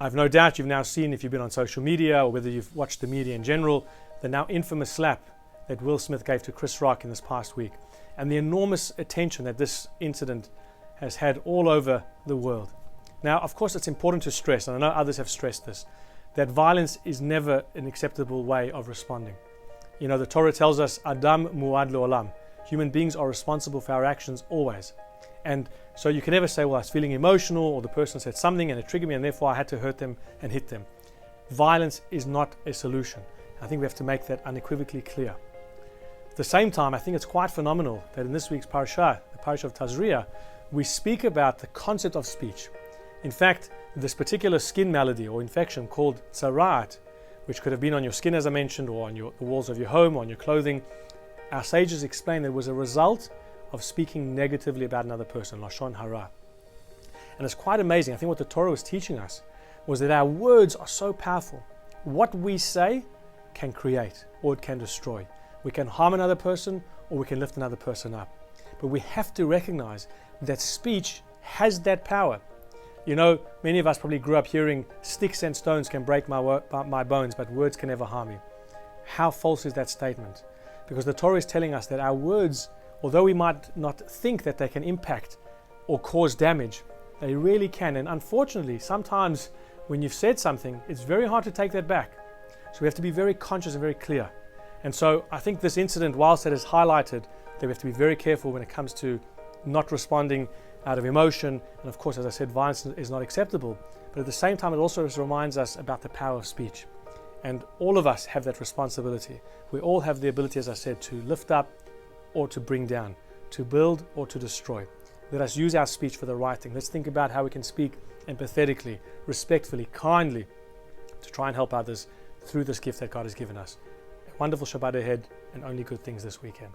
I've no doubt you've now seen, if you've been on social media or whether you've watched the media in general, the now infamous slap that Will Smith gave to Chris Rock in this past week, and the enormous attention that this incident has had all over the world. Now, of course, it's important to stress, and I know others have stressed this, that violence is never an acceptable way of responding. You know, the Torah tells us, Adam muad le'olam. Human beings are responsible for our actions always. And so you can never say, well, I was feeling emotional, or the person said something and it triggered me and therefore I had to hurt them and hit them. Violence is not a solution. I think we have to make that unequivocally clear. At the same time, I think it's quite phenomenal that in this week's parasha, the parasha of Tazria, we speak about the concept of speech. In fact, this particular skin malady or infection called Tzaraat, which could have been on your skin, as I mentioned, or on the walls of your home, or on your clothing, our sages explain that it was a result of speaking negatively about another person, Lashon Hara. And it's quite amazing. I think what the Torah was teaching us was that our words are so powerful. What we say can create or it can destroy. We can harm another person or we can lift another person up. But we have to recognize that speech has that power. You know, many of us probably grew up hearing sticks and stones can break my bones, but words can never harm you. How false is that statement? Because the Torah is telling us that our words, although we might not think that they can impact or cause damage, they really can. And unfortunately, sometimes when you've said something, it's very hard to take that back. So we have to be very conscious and very clear. And so I think this incident, whilst it has highlighted that we have to be very careful when it comes to not responding out of emotion, and of course, as I said, violence is not acceptable, but at the same time, it also reminds us about the power of speech. And all of us have that responsibility. We all have the ability, as I said, to lift up or to bring down, to build or to destroy. Let us use our speech for the right thing. Let's think about how we can speak empathetically, respectfully, kindly, to try and help others through this gift that God has given us. A wonderful Shabbat ahead, and only good things this weekend.